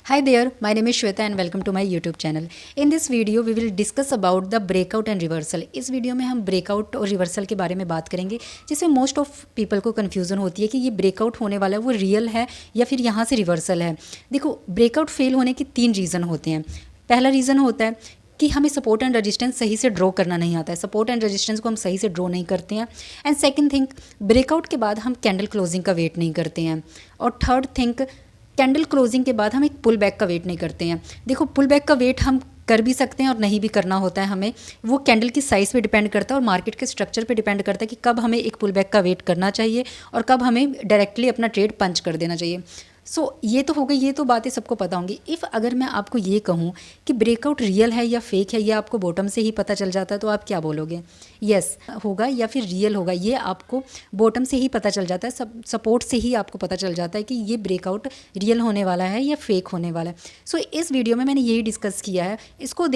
Hi there, my name is Shweta and welcome to my YouTube channel. In this video we will discuss about the breakout and reversal. इस video में हम breakout और reversal के बारे में बात करेंगे, जिसमें मोस्ट ऑफ पीपल को कन्फ्यूज़न होती है कि ये ब्रेकआउट होने वाला है वो रियल है या फिर यहाँ से रिवर्सल है। देखो, ब्रेकआउट फेल होने के 3 रीज़न होते हैं। पहला रीज़न होता है कि हमें सपोर्ट एंड रेजिस्टेंस सही से ड्रॉ करना नहीं आता है, सपोर्ट एंड रेजिस्टेंस को हम सही से ड्रॉ नहीं करते हैं। एंड सेकंड थिंग, ब्रेकआउट के बाद हम कैंडल क्लोजिंग का वेट नहीं करते हैं। और थर्ड थिंग, कैंडल क्लोजिंग के बाद हम एक पुल बैक का वेट नहीं करते हैं। देखो, पुल बैक का वेट हम कर भी सकते हैं और नहीं भी करना होता है हमें, वो कैंडल की साइज़ पे डिपेंड करता है और मार्केट के स्ट्रक्चर पे डिपेंड करता है कि कब हमें एक पुल बैक का वेट करना चाहिए और कब हमें डायरेक्टली अपना ट्रेड पंच कर देना चाहिए। ये तो हो गई, ये तो बातें सबको पता होंगी। इफ़ अगर मैं आपको ये कहूँ कि ब्रेकआउट रियल है या फेक है, ये आपको बॉटम से ही पता चल जाता है, तो आप क्या बोलोगे? यस होगा या फिर रियल होगा, ये आपको बॉटम से ही पता चल जाता है, सपोर्ट से ही आपको पता चल जाता है कि ये ब्रेकआउट रियल होने वाला है या फेक होने वाला है। इस वीडियो में मैंने यही डिस्कस किया है। इसको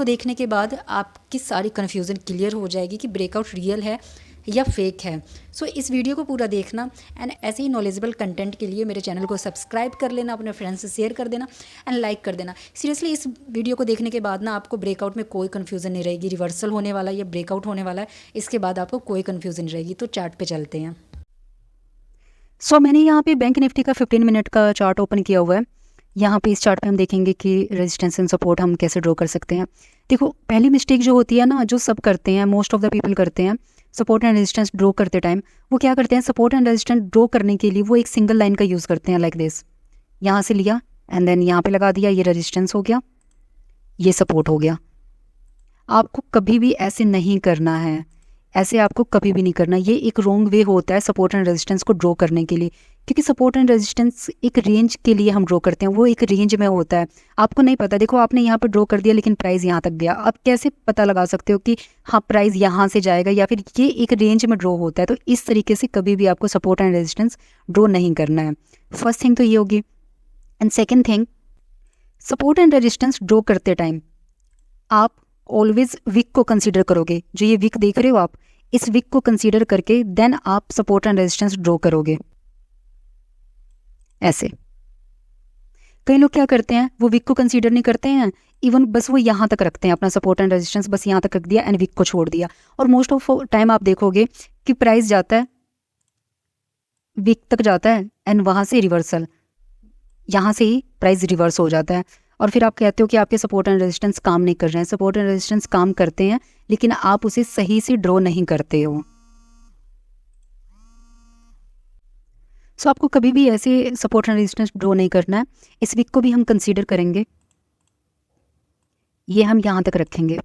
देखने के बाद आपकी सारी कन्फ्यूज़न क्लियर हो जाएगी कि ब्रेकआउट रियल है या फेक है। इस वीडियो को पूरा देखना एंड ऐसे ही नॉलेजेबल कंटेंट के लिए मेरे चैनल को सब्सक्राइब कर लेना, अपने फ्रेंड्स से शेयर कर देना एंड लाइक कर देना। सीरियसली इस वीडियो को देखने के बाद ना आपको ब्रेकआउट में कोई कन्फ्यूज़न नहीं रहेगी, रिवर्सल होने वाला है या ब्रेकआउट होने वाला है, इसके बाद आपको कोई कन्फ्यूज़न नहीं रहेगी। तो चार्ट पे चलते हैं। मैंने यहाँ पे बैंक निफ्टी का 15 मिनट का चार्ट ओपन किया हुआ है। यहाँ पे इस चार्ट पे हम देखेंगे कि रेजिस्टेंस एंड सपोर्ट हम कैसे ड्रॉ कर सकते हैं। देखो, पहली मिस्टेक जो होती है ना, जो सब करते हैं, मोस्ट ऑफ द पीपल करते हैं, सपोर्ट एंड रेजिस्टेंस ड्रॉ करते टाइम वो क्या करते हैं, सपोर्ट एंड रेजिस्टेंस ड्रॉ करने के लिए वो एक सिंगल लाइन का यूज़ करते हैं, लाइक दिस। यहाँ से लिया एंड देन यहाँ पे लगा दिया, ये रेजिस्टेंस हो गया, ये सपोर्ट हो गया। आपको कभी भी ऐसे नहीं करना है, ऐसे आपको कभी भी नहीं करना। ये एक रॉन्ग वे होता है सपोर्ट एंड रेजिस्टेंस को ड्रॉ करने के लिए, क्योंकि सपोर्ट एंड रेजिस्टेंस एक रेंज के लिए हम ड्रॉ करते हैं, वो एक रेंज में होता है। आपको नहीं पता, देखो आपने यहाँ पर ड्रॉ कर दिया लेकिन प्राइस यहाँ तक गया, आप कैसे पता लगा सकते हो कि हाँ प्राइस यहाँ से जाएगा या फिर ये एक रेंज में ड्रॉ होता है। तो इस तरीके से कभी भी आपको सपोर्ट एंड रेजिस्टेंस ड्रॉ नहीं करना है। फर्स्ट थिंग तो ये होगी। And second thing, support and resistance draw करते टाइम आप ऑलवेज विक को कंसीडर करोगे। जो ये विक देख रहे हो आप, इस विक को कंसीडर करके देन आप सपोर्ट एंड रेजिस्टेंस ड्रॉ करोगे। ऐसे कई लोग क्या करते हैं, वो विक को कंसीडर नहीं करते हैं, इवन बस वो यहाँ तक रखते हैं अपना सपोर्ट एंड रेजिस्टेंस, बस यहाँ तक रख दिया एंड विक को छोड़ दिया। और मोस्ट ऑफ टाइम आप देखोगे कि प्राइस जाता है, विक तक जाता है एंड वहाँ से रिवर्सल, यहाँ से ही प्राइस रिवर्स हो जाता है। और फिर आप कहते हो कि आपके सपोर्ट एंड रेजिस्टेंस काम नहीं कर रहे हैं। सपोर्ट एंड रेजिस्टेंस काम करते हैं, लेकिन आप उसे सही से ड्रॉ नहीं करते हो। आपको कभी भी ऐसे सपोर्ट एंड रेजिस्टेंस ड्रॉ नहीं करना है। इस वीक को भी हम कंसीडर करेंगे, ये हम यहाँ तक रखेंगे,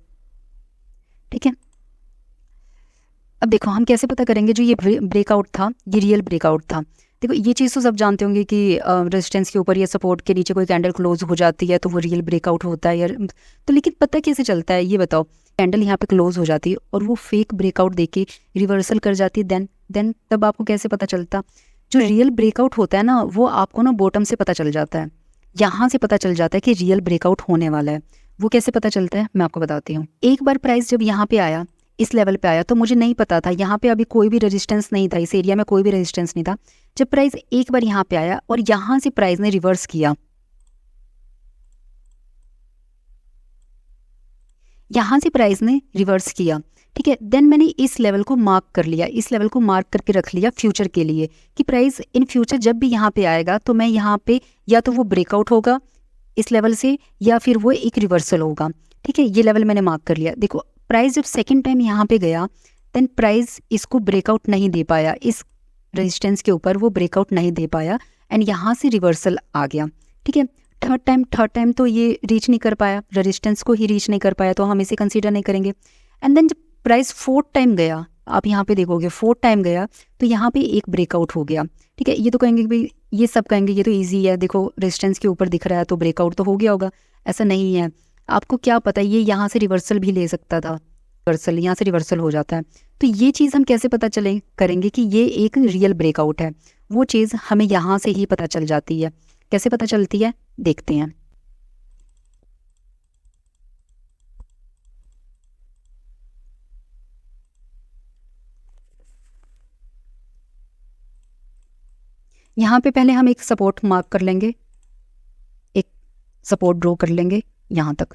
ठीक है। अब देखो हम कैसे पता करेंगे जो ये ब्रेकआउट था ये रियल ब्रेकआउट था। देखो, ये चीज़ तो सब जानते होंगे कि रेजिस्टेंस के ऊपर या सपोर्ट के नीचे कोई कैंडल क्लोज हो जाती है तो वो रियल ब्रेकआउट होता है यार। तो लेकिन पता कैसे चलता है ये बताओ। कैंडल यहाँ पे क्लोज हो जाती है और वो फेक ब्रेकआउट देके रिवर्सल कर जाती है, देन तब आपको कैसे पता चलता? जो रियल ब्रेकआउट होता है ना, वो आपको ना बॉटम से पता चल जाता है, यहाँ से पता चल जाता है कि रियल ब्रेकआउट होने वाला है। वो कैसे पता चलता है मैं आपको बताती हूँ। एक बार प्राइस जब यहाँ पे आया, इस लेवल पे आया, तो मुझे नहीं पता था, यहाँ पे अभी कोई भी रेजिस्टेंस नहीं था, इस एरिया में कोई भी रेजिस्टेंस नहीं था। जब प्राइस एक बार यहाँ पे आया और यहाँ से प्राइस ने रिवर्स किया, यहाँ से प्राइस ने रिवर्स किया, ठीक है, देन मैंने इस लेवल को मार्क कर लिया, इस लेवल को मार्क करके रख लिया फ्यूचर के लिए कि प्राइस इन फ्यूचर जब भी यहाँ पे आएगा तो मैं यहाँ पे या तो वो ब्रेकआउट होगा इस लेवल से या फिर वो एक रिवर्सल होगा, ठीक है। ये लेवल मैंने मार्क कर लिया। देखो, प्राइस जब सेकेंड टाइम यहाँ पे गया, देन प्राइस इसको ब्रेकआउट नहीं दे पाया, इस रेजिस्टेंस के ऊपर वो ब्रेकआउट नहीं दे पाया एंड यहाँ से रिवर्सल आ गया, ठीक है। थर्ड टाइम तो ये रीच नहीं कर पाया, रेजिस्टेंस को ही रीच नहीं कर पाया, तो हम इसे कंसीडर नहीं करेंगे। एंड देन जब प्राइस फोर्थ टाइम गया, आप यहाँ पे देखोगे फोर्थ टाइम गया तो यहाँ पे एक ब्रेकआउट हो गया, ठीक है। ये तो कहेंगे कि भाई, ये सब कहेंगे ये तो ईजी है, देखो रेजिस्टेंस के ऊपर दिख रहा है तो ब्रेकआउट तो हो गया होगा। ऐसा नहीं है, आपको क्या पता ये यहाँ से रिवर्सल भी ले सकता था, रिवर्सल यहाँ से रिवर्सल हो जाता है। तो ये चीज़ हम कैसे पता चले करेंगे कि ये एक रियल ब्रेकआउट है, वो चीज़ हमें यहाँ से ही पता चल जाती है। कैसे पता चलती है देखते हैं। यहाँ पे पहले हम एक सपोर्ट मार्क कर लेंगे, एक सपोर्ट ड्रॉ कर लेंगे यहाँ तक,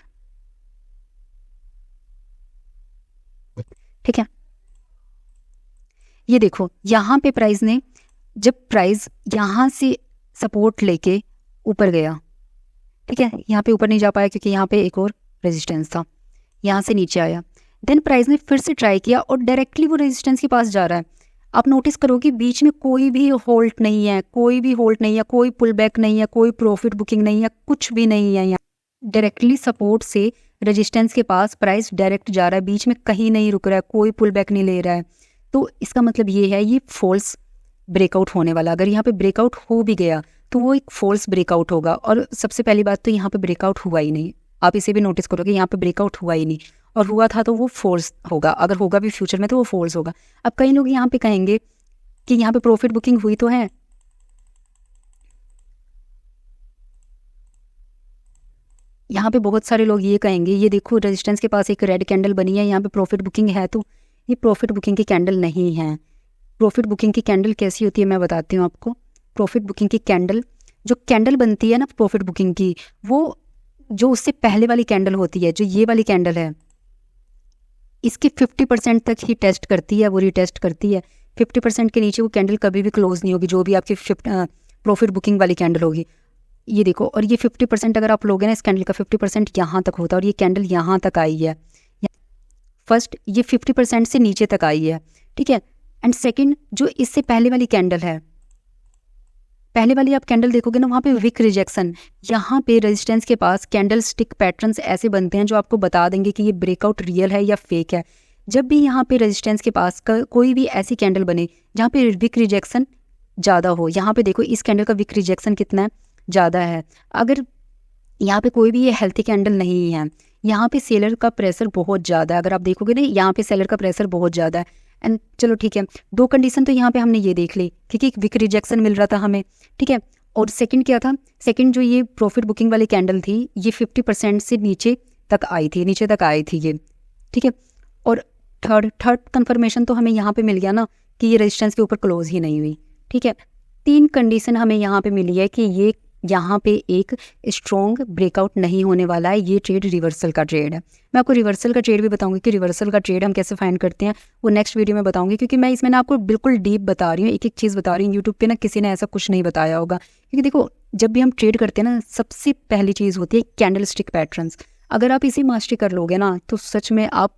ठीक है। ये देखो यहाँ पे प्राइस ने, जब प्राइस यहाँ से सपोर्ट लेके ऊपर गया, ठीक है, यहाँ पे ऊपर नहीं जा पाया क्योंकि यहाँ पे एक और रेजिस्टेंस था, यहाँ से नीचे आया, देन प्राइस ने फिर से ट्राई किया और डायरेक्टली वो रेजिस्टेंस के पास जा रहा है। आप नोटिस करोगे बीच में कोई भी होल्ड नहीं है, कोई पुल बैक नहीं है, कोई प्रॉफिट बुकिंग नहीं है, कुछ भी नहीं है। यहाँ डायरेक्टली सपोर्ट से रेजिस्टेंस के पास प्राइस डायरेक्ट जा रहा है, बीच में कहीं नहीं रुक रहा है, कोई पुल बैक नहीं ले रहा है। तो इसका मतलब ये है, ये फॉल्स ब्रेकआउट होने वाला। अगर यहाँ पे ब्रेकआउट हो भी गया तो वो एक फॉल्स ब्रेकआउट होगा। और सबसे पहली बात तो यहाँ पे ब्रेकआउट हुआ ही नहीं, आप इसे भी नोटिस करोगे यहाँ पे ब्रेकआउट हुआ ही नहीं, और हुआ था तो वो फॉल्स होगा, अगर होगा भी फ्यूचर में तो वो फॉल्स होगा। अब कई लोग यहाँ पे कहेंगे कि यहाँ पे प्रॉफिट बुकिंग हुई तो है, यहाँ पे बहुत सारे लोग ये कहेंगे, ये देखो रेजिस्टेंस के पास एक रेड कैंडल बनी है, यहाँ पे प्रॉफिट बुकिंग है, तो ये प्रॉफिट बुकिंग की कैंडल नहीं है। प्रॉफिट बुकिंग की कैंडल कैसी होती है मैं बताती हूँ आपको। प्रॉफिट बुकिंग की कैंडल, जो कैंडल बनती है ना प्रॉफिट बुकिंग की, वो जो उससे पहले वाली कैंडल होती है, जो ये वाली कैंडल है, इसके 50% तक ही टेस्ट करती है, वो रिटेस्ट करती है। 50% के नीचे वो कैंडल कभी भी क्लोज नहीं होगी, जो भी आपकी प्रॉफिट बुकिंग वाली कैंडल होगी। ये देखो, और ये 50% अगर आप लोगे ना, इस कैंडल का 50% यहाँ तक होता है, और ये कैंडल यहाँ तक आई है। फर्स्ट ये 50% से नीचे तक आई है, ठीक है। एंड सेकंड, जो इससे पहले वाली कैंडल है, पहले वाली आप कैंडल देखोगे ना, वहाँ पे विक रिजेक्शन, यहाँ पे रेजिस्टेंस के पास कैंडल स्टिक पैटर्न्स ऐसे बनते हैं जो आपको बता देंगे कि ये ब्रेकआउट रियल है या फेक है। जब भी यहाँ पे रेजिस्टेंस के पास कोई भी ऐसी कैंडल बने जहाँ पे विक रिजेक्शन ज़्यादा हो, यहाँ पे देखो इस कैंडल का विक रिजेक्शन कितना है, ज़्यादा है। अगर यहाँ पे कोई भी ये हेल्थी कैंडल नहीं है, यहाँ पे सेलर का प्रेशर बहुत ज़्यादा है, अगर आप देखोगे ना यहाँ पे सेलर का प्रेशर बहुत ज़्यादा है। एंड चलो ठीक है, दो कंडीशन तो यहाँ पे हमने ये देख ली, क्योंकि एक विक रिजेक्शन मिल रहा था हमें, ठीक है। और सेकंड क्या था, सेकंड जो ये प्रॉफिट बुकिंग वाली कैंडल थी, ये 50% से नीचे तक आई थी ये, ठीक है। और थर्ड कंफर्मेशन तो हमें यहाँ पे मिल गया ना कि ये रेजिस्टेंस के ऊपर क्लोज ही नहीं हुई, ठीक है। 3 कंडीशन हमें यहाँ पे मिली है कि ये यहाँ पे एक स्ट्रॉन्ग ब्रेकआउट नहीं होने वाला है, ये ट्रेड रिवर्सल का ट्रेड है। मैं आपको रिवर्सल का ट्रेड भी बताऊंगी कि रिवर्सल का ट्रेड हम कैसे फाइंड करते हैं, वो नेक्स्ट वीडियो में बताऊंगी, क्योंकि मैं इसमें ना आपको बिल्कुल डीप बता रही हूँ, एक एक चीज़ बता रही हूँ। यूट्यूब पे ना किसी ने ऐसा कुछ नहीं बताया होगा, क्योंकि देखो जब भी हम ट्रेड करते हैं ना, सबसे पहली चीज़ होती है कैंडल स्टिक पैटर्न्स। अगर आप इसी मास्टरी कर लोगे ना, तो सच में आप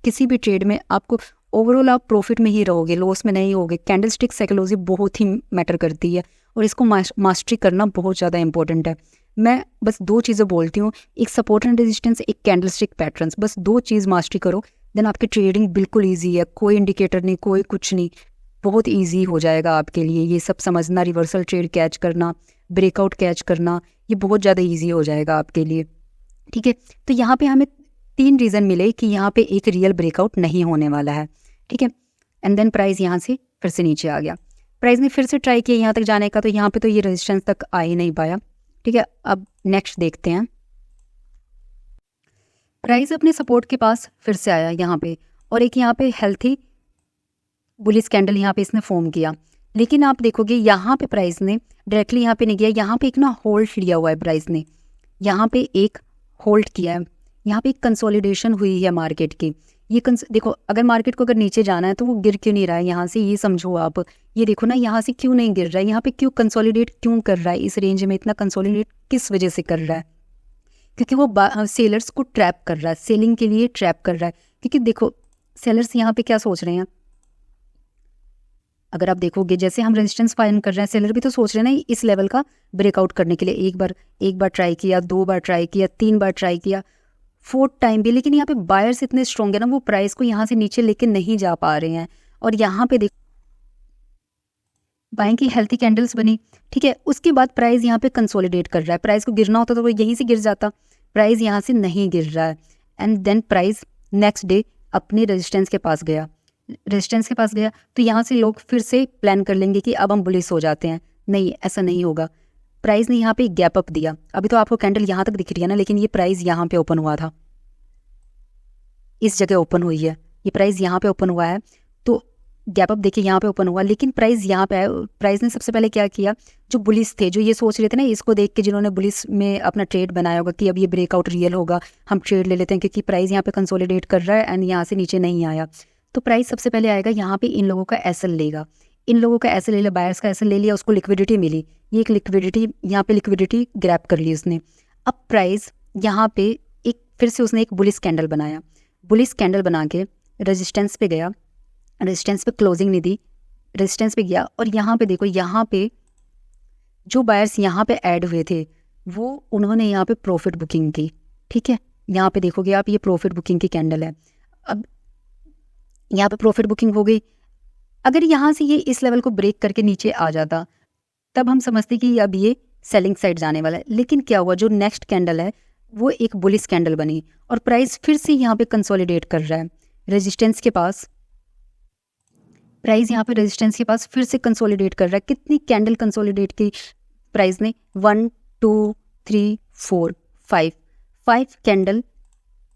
किसी भी ट्रेड में आपको ओवरऑल आप प्रॉफिट में ही रहोगे, लॉस में नहीं होगे। कैंडल स्टिक साइकोलॉजी बहुत ही मैटर करती है, और इसको मास्टरी करना बहुत ज़्यादा इंपॉर्टेंट है। मैं बस 2 चीज़ें बोलती हूँ, एक सपोर्ट एंड रेजिस्टेंस, एक कैंडल स्टिक पैटर्न्स, बस 2 चीज़ मास्टरी करो, देन आपकी ट्रेडिंग बिल्कुल ईजी है। कोई इंडिकेटर नहीं, कोई कुछ नहीं, बहुत ईजी हो जाएगा आपके लिए। ये सब समझना, रिवर्सल ट्रेड कैच करना, ब्रेकआउट कैच करना, ये बहुत ज़्यादा ईजी हो जाएगा आपके लिए, ठीक है। तो यहाँ पे हमें 3 रीज़न मिले कि यहाँ पे एक रियल ब्रेकआउट नहीं होने वाला है, ठीक है। एंड देन प्राइस यहाँ से फिर से नीचे आ गया, प्राइस ने फिर से ट्राई किया यहाँ तक जाने का, तो यहाँ पे तो ये रेजिस्टेंस तक आ ही नहीं पाया, ठीक है। अब नेक्स्ट देखते हैं, प्राइस अपने सपोर्ट के पास फिर से आया यहाँ पे, और एक यहाँ पे हेल्थी बुलिश कैंडल यहाँ पे इसने फॉर्म किया। लेकिन आप देखोगे यहाँ पे प्राइस ने डायरेक्टली यहाँ पे नहीं गया, यहाँ पे एक ना होल्ड लिया हुआ है प्राइस ने, यहाँ पे एक होल्ड किया है, यहाँ पे एक कंसोलिडेशन हुई है मार्केट की। ये देखो, अगर मार्केट को अगर नीचे जाना है तो वो गिर क्यों नहीं रहा है यहाँ से, ये समझो आप। ये देखो ना, यहाँ से क्यों नहीं गिर रहा है, यहाँ पे क्यों कंसोलिडेट क्यों कर रहा है, इस रेंज में इतना कंसोलिडेट किस वजह से कर रहा है, क्योंकि वो सेलर्स को ट्रैप कर रहा है, सेलिंग के लिए ट्रैप कर रहा है। क्योंकि देखो सेलर्स यहाँ पे क्या सोच रहे हैं, अगर आप देखोगे जैसे हम रेजिस्टेंस फाइंड कर रहे हैं, सेलर भी तो सोच रहे हैं ना इस लेवल का ब्रेकआउट करने के लिए। एक बार ट्राई किया, 2 बार ट्राई किया, 3 बार ट्राई किया, 4th टाइम भी, लेकिन यहाँ पे बायर्स इतने स्ट्रॉन्ग है ना, वो प्राइस को यहाँ से नीचे लेके नहीं जा पा रहे हैं। और यहाँ पे देखो बाइंग की हेल्थी कैंडल्स बनी, ठीक है। उसके बाद प्राइस यहाँ पे कंसोलिडेट कर रहा है, प्राइस को गिरना होता तो वो यहीं से गिर जाता, प्राइस यहाँ से नहीं गिर रहा है। And then price next day अपने रेजिस्टेंस के पास गया, तो यहाँ से लोग फिर से प्लान कर लेंगे कि अब हम बुलिश हो जाते हैं। नहीं, ऐसा नहीं होगा। प्राइस ने यहाँ पे गैप अप दिया, अभी तो आपको कैंडल यहाँ तक दिख रही है ना, लेकिन ये प्राइस यहाँ पे ओपन हुआ था, इस जगह ओपन हुई है, ये प्राइस यहाँ पे ओपन हुआ है। तो गैप अप देखिए यहाँ पे ओपन हुआ, लेकिन प्राइस यहाँ पे आया। प्राइस ने सबसे पहले क्या किया, जो बुलिस थे, जो ये सोच रहे थे ना, इसको देख के जिन्होंने बुलिस में अपना ट्रेड बनाया होगा कि अब ये ब्रेकआउट रियल होगा, हम ट्रेड ले लेते हैं, क्योंकि प्राइस यहाँ पे कंसोलिडेट कर रहा है एंड यहाँ से नीचे नहीं आया, तो प्राइस सबसे पहले आएगा यहाँ पे इन लोगों का एसएल लेगा। इन लोगों का एसएल ले लिया, बायर्स का एसएल ले लिया, उसको लिक्विडिटी मिली, ये एक लिक्विडिटी, यहाँ पे लिक्विडिटी ग्रैब कर ली उसने। अब प्राइस यहाँ पे एक फिर से उसने एक बुलिस कैंडल बनाया, बुलिस कैंडल बना के रेजिस्टेंस पे गया, रेजिस्टेंस पे क्लोजिंग नहीं दी, रेजिस्टेंस पे गया, और यहाँ पे देखो, यहाँ पे जो बायर्स यहाँ पे ऐड हुए थे वो उन्होंने यहाँ पे प्रॉफिट बुकिंग की। ठीक है, यहाँ पे देखोगे आप, ये प्रॉफिट बुकिंग की कैंडल है। अब यहाँ पे प्रॉफिट बुकिंग हो गई। अगर यहाँ से ये इस लेवल को ब्रेक करके नीचे आ जाता, तब हम समझते कि अब ये सेलिंग साइड जाने वाला है। लेकिन क्या हुआ, जो नेक्स्ट कैंडल है वो एक बुलिस कैंडल बनी और प्राइस फिर से यहाँ पे कंसोलिडेट कर रहा है रेजिस्टेंस के पास। प्राइस यहाँ पे रेजिस्टेंस के पास फिर से कंसोलिडेट कर रहा है। कितनी कैंडल कंसोलिडेट की प्राइस ने, 1 2 3 4 5 कैंडल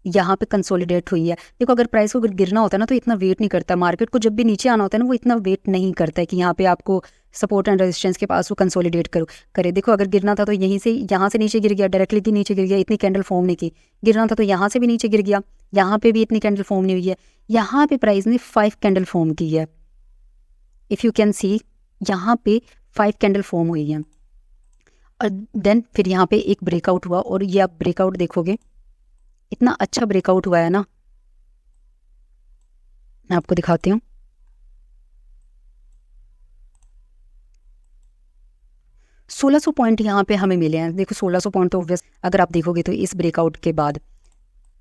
यहाँ पे कंसोलिडेट हुई है। देखो, अगर प्राइस को अगर गिरना होता है ना तो इतना वेट नहीं करता, मार्केट को जब भी नीचे आना होता है ना वो इतना वेट नहीं करता है कि यहाँ पे आपको सपोर्ट एंड रेजिस्टेंस के पास वो कंसोलिडेट करे। देखो, अगर गिरना था तो यहीं से, यहाँ से नीचे गिर गया, डायरेक्टली भी नीचे गिर गया, इतनी कैंडल फॉर्म नहीं की। गिरना था तो यहाँ से भी नीचे गिर गया, यहाँ पे भी इतनी कैंडल फॉर्म नहीं हुई है। यहाँ पे प्राइस ने 5 कैंडल फॉर्म की है, इफ़ यू कैन सी, यहाँ पे 5 कैंडल फॉर्म हुई है। और देन फिर यहाँ पे एक ब्रेकआउट हुआ, और ये आप ब्रेकआउट देखोगे, इतना अच्छा ब्रेकआउट हुआ है ना, मैं आपको दिखाती हूँ। $1600 पॉइंट यहाँ पे हमें मिले हैं। देखो, 1600 पॉइंट तो ऑब्वियस अगर आप देखोगे तो इस ब्रेकआउट के बाद,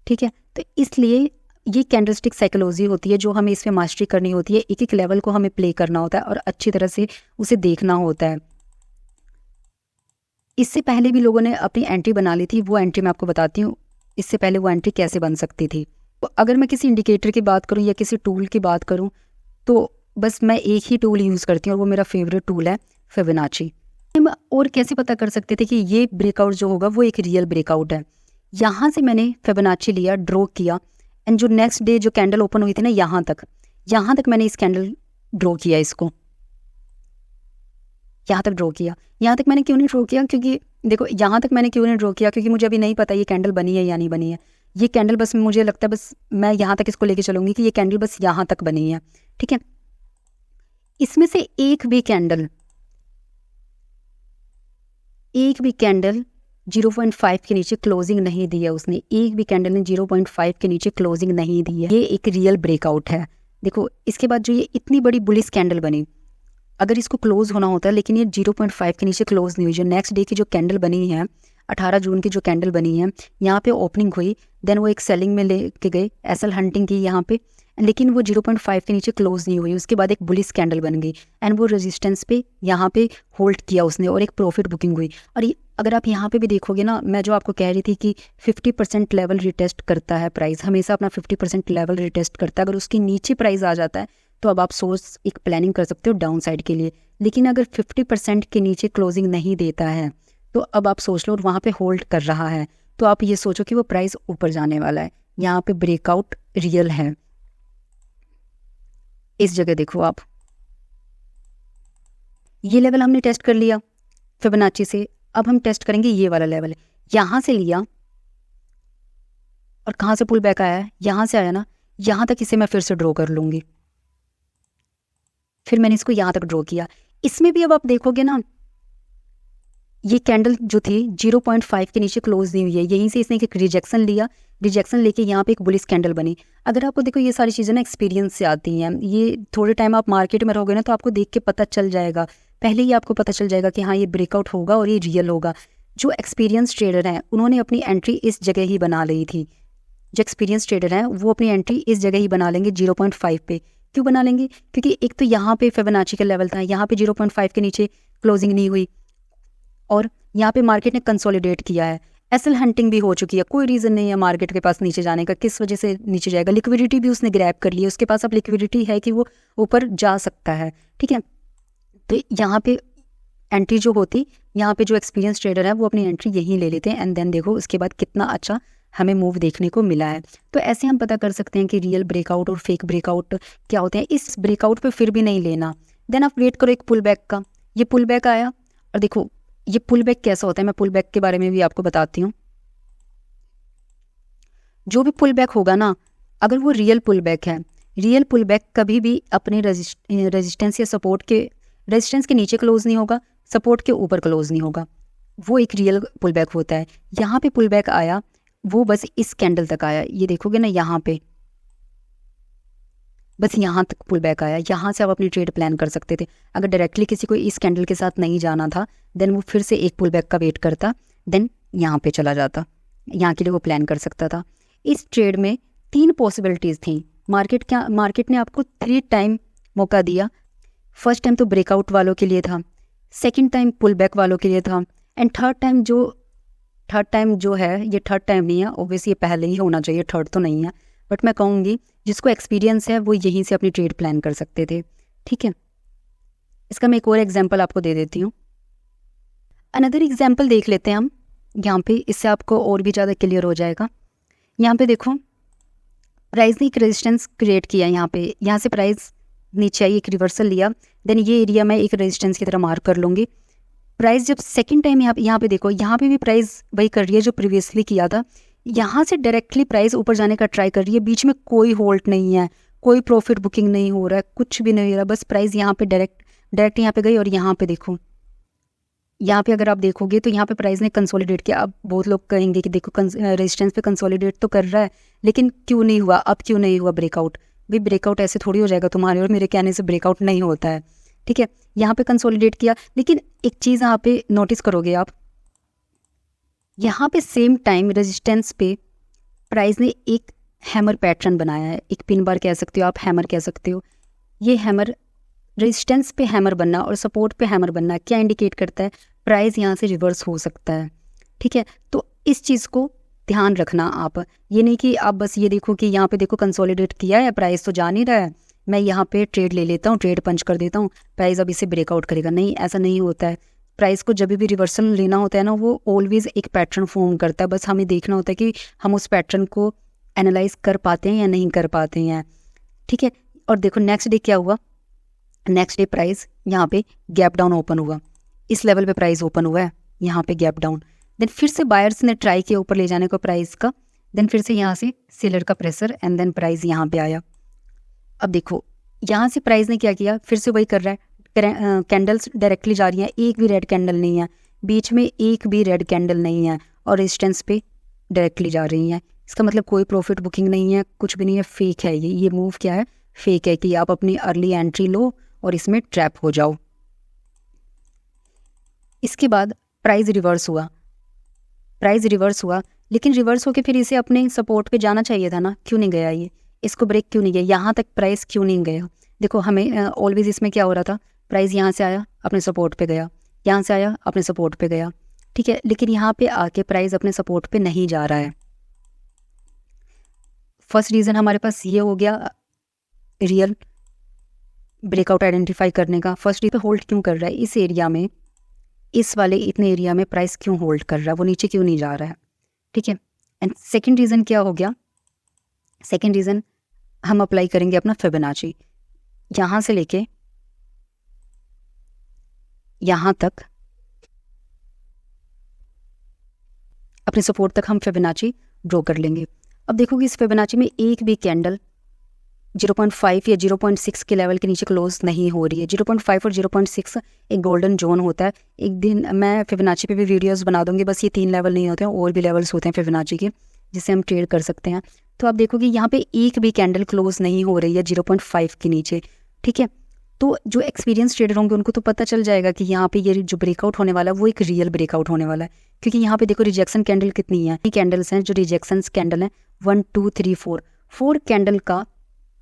ठीक है। तो इसलिए ये कैंडलस्टिक साइकोलॉजी होती है जो हमें इसमें मास्टरी करनी होती है। एक एक लेवल को हमें प्ले करना होता है और अच्छी तरह से उसे देखना होता है। इससे पहले भी लोगों ने अपनी एंट्री बना ली थी, वो एंट्री मैं आपको बताती हूँ इससे पहले वो एंट्री कैसे बन सकती थी। तो अगर मैं किसी इंडिकेटर की बात करूँ या किसी टूल की बात करूँ तो बस मैं एक ही टूल यूज़ करती हूँ और वो मेरा फेवरेट टूल है फिबोनाची। हम और कैसे पता कर सकते थे कि ये ब्रेकआउट जो होगा वो एक रियल ब्रेकआउट है। यहाँ से मैंने फिबोनाची लिया, ड्रॉ किया, एंड जो नेक्स्ट डे जो कैंडल ओपन हुई थी ना, यहाँ तक मैंने इस कैंडल ड्रॉ किया, इसको यहाँ तक ड्रॉ किया। यहाँ तक मैंने क्यों नहीं ड्रॉ किया, क्योंकि देखो, यहाँ तक मैंने क्यों नहीं ड्रॉ किया, क्योंकि मुझे अभी नहीं पता ये कैंडल बनी है या नहीं बनी है। ये कैंडल बस मुझे लगता है, बस मैं यहाँ तक इसको लेके चलूँगी कि ये कैंडल बस यहाँ तक बनी है, ठीक है। इसमें से एक भी कैंडल 0.5 के नीचे क्लोजिंग नहीं दी है उसने, एक भी कैंडल ने 0.5 के नीचे क्लोजिंग नहीं दी है। ये एक रियल ब्रेकआउट है। देखो, इसके बाद जो ये इतनी बड़ी बुलिश कैंडल बनी, अगर इसको क्लोज होना होता है, लेकिन ये 0.5 के नीचे क्लोज नहीं हुई। जो नेक्स्ट डे की जो कैंडल बनी है, 18 जून की जो कैंडल बनी है, यहाँ पे ओपनिंग हुई, देन वो एक सेलिंग में लेके गए, एसएल हंटिंग की यहाँ पे, लेकिन वो 0.5 के नीचे क्लोज नहीं हुई। उसके बाद एक बुलिश कैंडल बन गई एंड वो रेजिस्टेंस पे यहाँ पे होल्ड किया उसने और एक प्रॉफिट बुकिंग हुई। और अगर आप यहाँ पे भी देखोगे ना, मैं जो आपको कह रही थी कि 50% लेवल रिटेस्ट करता है प्राइस, हमेशा अपना 50% लेवल रिटेस्ट करता है। अगर उसके नीचे प्राइस आ जाता है तो अब आप सोर्स एक प्लानिंग कर सकते हो डाउन साइड के लिए। लेकिन अगर 50% के नीचे क्लोजिंग नहीं देता है तो अब आप सोच लो, और वहाँ पे होल्ड कर रहा है, तो आप ये सोचो कि वो प्राइस ऊपर जाने वाला है। यहाँ पे ब्रेकआउट रियल है। इस जगह देखो आप, ये लेवल हमने टेस्ट कर लिया फिबोनाची से। अब हम टेस्ट करेंगे ये वाला लेवल, यहाँ से लिया और कहाँ से पुल बैक आया है, यहाँ से आया ना, यहाँ तक इसे मैं फिर से ड्रॉ कर लूँगी। फिर मैंने इसको यहाँ तक ड्रॉ किया। इसमें भी अब आप देखोगे ना, ये कैंडल जो थी 0.5 के नीचे क्लोज नहीं हुई है। यहीं से इसने एक रिजेक्शन लिया, रिजेक्शन लेके यहाँ पे एक बुलिश कैंडल बनी। अगर आपको देखो, ये सारी चीज़ें ना एक्सपीरियंस से आती हैं। ये थोड़े टाइम आप मार्केट में रहोगे ना तो आपको देख के पता चल जाएगा, पहले ही आपको पता चल जाएगा कि हाँ ये ब्रेकआउट होगा और ये रियल होगा। जो एक्सपीरियंस ट्रेडर हैं उन्होंने अपनी एंट्री इस जगह ही बना ली थी। जो एक्सपीरियंस ट्रेडर हैं वो अपनी एंट्री इस जगह ही बना लेंगे 0.5 पे। क्यों बना लेंगे? क्योंकि एक तो यहाँ पे फिबोनाची का लेवल था, यहाँ पे 0.5 के नीचे क्लोजिंग नहीं हुई और यहाँ पे मार्केट ने कंसोलिडेट किया है। एसएल हंटिंग भी हो चुकी है, कोई रीज़न नहीं है मार्केट के पास नीचे जाने का। किस वजह से नीचे जाएगा? लिक्विडिटी भी उसने ग्रैब कर ली है, उसके पास अब लिक्विडिटी है कि वो ऊपर जा सकता है, ठीक है। तो यहाँ पे एंट्री जो होती, यहाँ पे जो एक्सपीरियंस ट्रेडर है वो अपनी एंट्री यहीं ले लेते हैं एंड देन देखो उसके बाद कितना अच्छा हमें मूव देखने को मिला है। तो ऐसे हम पता कर सकते हैं कि रियल ब्रेकआउट और फेक ब्रेकआउट क्या होते हैं। इस ब्रेकआउट पे फिर भी नहीं लेना, देन आप वेट करो एक पुल बैक का। ये पुल बैक आया और देखो ये पुल बैक कैसा होता है, मैं पुल बैक के बारे में भी आपको बताती हूँ। जो भी पुल बैक होगा ना, अगर वो रियल पुल बैक है, रियल पुल बैक कभी भी अपने रेजिस्टेंस या सपोर्ट के रेजिस्टेंस के नीचे क्लोज नहीं होगा, सपोर्ट के ऊपर क्लोज नहीं होगा। वो एक रियल पुल बैक होता है। यहाँ पे पुल बैक आया, वो बस इस कैंडल तक आया, ये देखोगे ना यहाँ पे बस यहाँ तक पुल बैक आया। यहाँ से आप अपनी ट्रेड प्लान कर सकते थे। अगर डायरेक्टली किसी को इस कैंडल के साथ नहीं जाना था, देन वो फिर से एक पुल बैक का वेट करता, देन यहाँ पे चला जाता, यहाँ के लिए वो प्लान कर सकता था। इस ट्रेड में 3 पॉसिबिलिटीज़ थी। मार्केट ने आपको 3 टाइम मौका दिया। फर्स्ट टाइम तो ब्रेकआउट वालों के लिए था, सेकंड टाइम पुल बैक वालों के लिए था, एंड थर्ड टाइम जो है, ये थर्ड टाइम नहीं है, ऑब्वियसली ये पहले ही होना चाहिए, थर्ड तो नहीं है। बट मैं कहूँगी जिसको एक्सपीरियंस है वो यहीं से अपनी ट्रेड प्लान कर सकते थे। ठीक है, इसका मैं एक और एग्जांपल आपको दे देती हूँ। अनदर एग्जांपल देख लेते हैं हम यहाँ पे, इससे आपको और भी ज़्यादा क्लियर हो जाएगा। यहाँ पे देखो प्राइस ने एक रेजिस्टेंस क्रिएट किया, यहाँ से प्राइस नीचे आई, एक रिवर्सल लिया, देन ये एरिया मैं एक रेजिस्टेंस की तरह मार्क कर लूँगी। प्राइस जब सेकंड टाइम यहाँ पे देखो, यहाँ पे भी प्राइस वही कर रही है जो प्रीवियसली किया था। यहाँ से डायरेक्टली प्राइस ऊपर जाने का ट्राई कर रही है, बीच में कोई होल्ड नहीं है, कोई प्रॉफिट बुकिंग नहीं हो रहा है, कुछ भी नहीं हो रहा, बस प्राइस यहाँ पे डायरेक्ट यहाँ पे गई। और यहाँ पे देखो, यहाँ पे अगर आप देखोगे तो यहाँ पे प्राइस ने कंसोलिडेट किया। अब बहुत लोग कहेंगे कि देखो रेजिस्टेंस पे कंसोलिडेट तो कर रहा है, लेकिन क्यों नहीं हुआ, अब क्यों नहीं हुआ ब्रेकआउट? भाई ब्रेकआउट ऐसे थोड़ी हो जाएगा, तुम्हारे और मेरे कहने से ब्रेकआउट नहीं होता है। ठीक है, यहाँ पे कंसोलिडेट किया, लेकिन एक चीज़ यहाँ पे नोटिस करोगे आप, यहाँ पे सेम टाइम रेजिस्टेंस पे प्राइस ने एक हैमर पैटर्न बनाया है, एक पिन बार कह सकते हो आप, हैमर कह सकते हो। ये हैमर रेजिस्टेंस पे हैमर बनना और सपोर्ट पे हैमर बनना क्या इंडिकेट करता है? प्राइस यहाँ से रिवर्स हो सकता है। ठीक है, तो इस चीज़ को ध्यान रखना आप। ये नहीं कि आप बस ये देखो कि यहाँ पे देखो कंसोलिडेट किया है, प्राइस तो जा नहीं रहा है, मैं यहाँ पे ट्रेड ले लेता हूँ, ट्रेड पंच कर देता हूँ, प्राइस अब इसे ब्रेकआउट करेगा। नहीं, ऐसा नहीं होता है। प्राइस को जब भी रिवर्सल लेना होता है ना, वो ऑलवेज एक पैटर्न फॉर्म करता है, बस हमें देखना होता है कि हम उस पैटर्न को एनालाइज कर पाते हैं या नहीं कर पाते हैं। ठीक है, और देखो नेक्स्ट डे क्या हुआ, नेक्स्ट डे प्राइस यहाँ पे गैप डाउन ओपन हुआ, इस लेवल पे प्राइस ओपन हुआ है, यहाँ पे गैप डाउन, देन फिर से बायर्स ने ट्राई किया ऊपर ले जाने को प्राइस का, देन फिर से यहाँ से सेलर का प्रेशर, एंड देन प्राइस यहाँ पे आया। अब देखो यहाँ से प्राइस ने क्या किया, फिर से वही कर रहा है, कैंडल्स डायरेक्टली जा रही हैं, एक भी रेड कैंडल नहीं है, बीच में एक भी रेड कैंडल नहीं है, और रेजिस्टेंस पे डायरेक्टली जा रही हैं। इसका मतलब कोई प्रॉफिट बुकिंग नहीं है, कुछ भी नहीं है, फेक है ये मूव क्या है, फेक है कि आप अपनी अर्ली एंट्री लो और इसमें ट्रैप हो जाओ। इसके बाद प्राइस रिवर्स हुआ, लेकिन रिवर्स होके फिर इसे अपने सपोर्ट पे जाना चाहिए था ना, क्यों नहीं गया ये, इसको ब्रेक क्यों नहीं गया, यहाँ तक प्राइस क्यों नहीं गया? देखो हमें ऑलवेज इसमें क्या हो रहा था, प्राइस यहाँ से आया अपने सपोर्ट पे गया, यहाँ से आया अपने सपोर्ट पे गया। ठीक है, लेकिन यहाँ पे आके प्राइस अपने सपोर्ट पे नहीं जा रहा है। फर्स्ट रीज़न हमारे पास ये हो गया रियल ब्रेकआउट आइडेंटिफाई करने का। फर्स्ट रीजन होल्ड क्यों कर रहा है इस एरिया में, इस वाले इतने एरिया में प्राइस क्यों होल्ड कर रहा है, वो नीचे क्यों नहीं जा रहा है? ठीक है, एंड सेकंड रीज़न क्या हो गया, सेकंड रीज़न हम अप्लाई करेंगे अपना फिबोनाची, यहाँ से लेके यहाँ तक अपने सपोर्ट तक हम फिबोनाची ड्रॉ कर लेंगे। अब देखोगे इस फिबोनाची में एक भी कैंडल 0.5 या 0.6 के लेवल के नीचे क्लोज नहीं हो रही है। 0.5 और 0.6 एक गोल्डन जोन होता है। एक दिन मैं फिबोनाची पे भी वीडियोस बना दूंगी, बस ये 3 लेवल नहीं होते हैं, और भी लेवल्स होते हैं फिबोनाची के जिससे हम ट्रेड कर सकते हैं। तो आप देखोगे यहाँ पे एक भी कैंडल क्लोज नहीं हो रही है 0.5 के नीचे। ठीक है, तो जो एक्सपीरियंस ट्रेडर होंगे उनको तो पता चल जाएगा कि यहाँ पे ये जो ब्रेकआउट होने वाला है वो एक रियल ब्रेकआउट होने वाला है, क्योंकि यहाँ पे देखो रिजेक्शन कैंडल कितनी है, कैंडल्स हैं जो रिजेक्शन कैंडल हैं 1 2 3 4 कैंडल का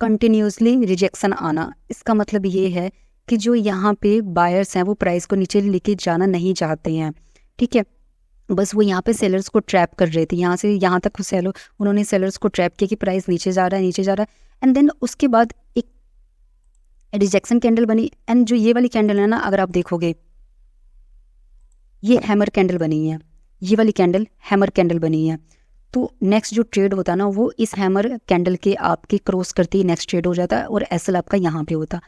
कंटिन्यूसली रिजेक्शन आना। इसका मतलब ये है कि जो यहाँ पे बायर्स हैं वो प्राइस को नीचे लेके जाना नहीं चाहते हैं। ठीक है, बस वो यहाँ पे सेलर्स को ट्रैप कर रहे थे, यहाँ से यहाँ तक उन्होंने सेलर्स को ट्रैप किया कि प्राइस नीचे जा रहा है, एंड देन उसके बाद एक रिजेक्शन कैंडल बनी। एंड जो ये वाली कैंडल है ना, अगर आप देखोगे ये हैमर कैंडल बनी है, ये वाली कैंडल हैमर कैंडल बनी है। तो नेक्स्ट जो ट्रेड होता है ना वो इस हैमर कैंडल के आपके क्रॉस करते ही नेक्स्ट ट्रेड हो जाता है और एसएल आपका यहाँ पे होता।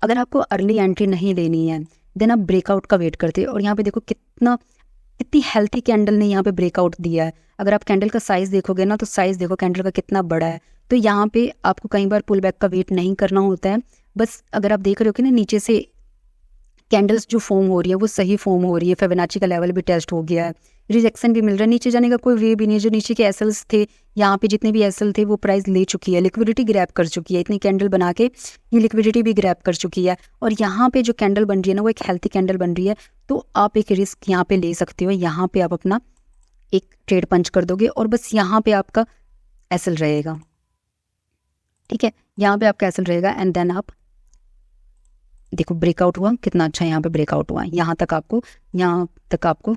अगर आपको अर्ली एंट्री नहीं लेनी है देन आप ब्रेकआउट का वेट करते हैं। और यहाँ पे देखो कितनी हेल्थी कैंडल ने यहाँ पे ब्रेकआउट दिया है। अगर आप कैंडल का साइज़ देखोगे ना तो साइज़ देखो कैंडल का कितना बड़ा है। तो यहाँ पे आपको कई बार पुल बैक का वेट नहीं करना होता है। बस अगर आप देख रहे हो कि ना नीचे से कैंडल्स जो फॉर्म हो रही है वो सही फॉर्म हो रही है, फिबोनाची का लेवल भी टेस्ट हो गया है, रिजेक्शन भी मिल रहा है, नीचे जाने का कोई वे भी नहीं है। जो नीचे के एसएल्स थे यहाँ पे जितने भी एसएल थे वो प्राइस ले चुकी है, लिक्विडिटी ग्रैब कर चुकी है। इतनी कैंडल बना के ये लिक्विडिटी भी ग्रैब कर चुकी है। और यहाँ पे जो कैंडल बन रही है ना वो एक हेल्थी कैंडल बन रही है। तो आप एक रिस्क यहाँ पे ले सकते हो। यहाँ पे आप अपना एक ट्रेड पंच कर दोगे और बस यहाँ पे आपका एसएल रहेगा, ठीक है, यहाँ पे आपका एसएल रहेगा। एंड देन आप देखो ब्रेकआउट हुआ कितना अच्छा, यहाँ पे ब्रेकआउट हुआ, यहाँ तक आपको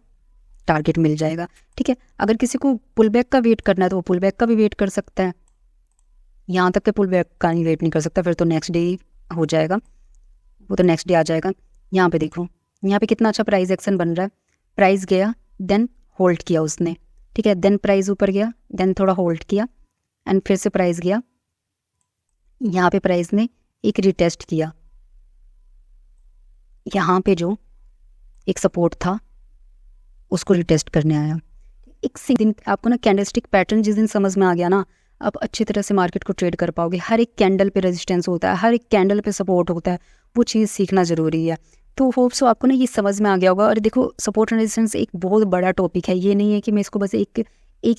टारगेट मिल जाएगा, ठीक है। अगर किसी को पुल बैक का वेट करना है तो वो पुल बैक का भी वेट कर सकता है। यहाँ तक के पुल बैक का नहीं वेट नहीं कर सकता, फिर तो नेक्स्ट डे हो जाएगा, वो तो नेक्स्ट डे आ जाएगा। यहाँ पे देखो यहाँ पे कितना अच्छा प्राइस एक्शन बन रहा है। प्राइस गया देन होल्ड किया उसने, ठीक है, देन प्राइस ऊपर गया देन थोड़ा होल्ड किया एंड फिर से प्राइस गया। यहाँ पे प्राइस ने एक रिटेस्ट किया, यहाँ पे जो एक सपोर्ट था उसको रिटेस्ट करने आया। एक दिन आपको ना कैंडलस्टिक पैटर्न जिस दिन समझ में आ गया ना आप अच्छी तरह से मार्केट को ट्रेड कर पाओगे। हर एक कैंडल पे रेजिस्टेंस होता है, हर एक कैंडल पे सपोर्ट होता है, वो चीज़ सीखना ज़रूरी है। तो होप सो आपको ना ये समझ में आ गया होगा। और देखो सपोर्ट एंड रेजिस्टेंस एक बहुत बड़ा टॉपिक है, ये नहीं है कि मैं इसको बस एक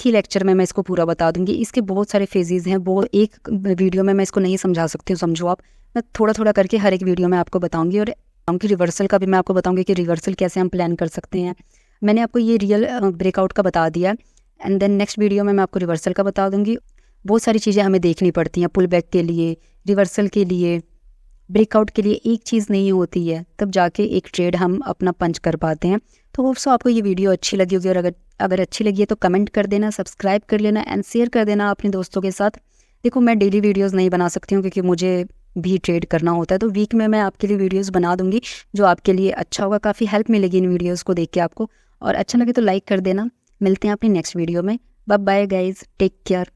ही लेक्चर में मैं इसको पूरा बता दूंगी। इसके बहुत सारे फेजेज़ हैं, वो एक वीडियो में मैं इसको नहीं समझा सकती हूँ, समझो आप। मैं थोड़ा थोड़ा करके हर एक वीडियो में आपको बताऊँगी। और कि रिवर्सल का भी मैं आपको बताऊँगी कि रिवर्सल कैसे हम प्लान कर सकते हैं। मैंने आपको ये रियल ब्रेकआउट का बता दिया एंड देन नेक्स्ट वीडियो में मैं आपको रिवर्सल का बता दूंगी। बहुत सारी चीज़ें हमें देखनी पड़ती हैं पुल बैक के लिए, रिवर्सल के लिए, ब्रेकआउट के लिए। एक चीज़ नहीं होती है तब जाके एक ट्रेड हम अपना पंच कर पाते हैं। तो होप सो आपको ये वीडियो अच्छी लगी होगी। और अगर अच्छी लगी है तो कमेंट कर देना, सब्सक्राइब कर लेना एंड शेयर कर देना अपने दोस्तों के साथ। देखो मैं डेली वीडियोज़ नहीं बना सकती हूँ क्योंकि मुझे भी ट्रेड करना होता है, तो वीक में मैं आपके लिए वीडियोस बना दूंगी जो आपके लिए अच्छा होगा। काफ़ी हेल्प मिलेगी इन वीडियोस को देख के आपको। और अच्छा लगे तो लाइक कर देना। मिलते हैं अपनी नेक्स्ट वीडियो में। Bye bye guys, take care.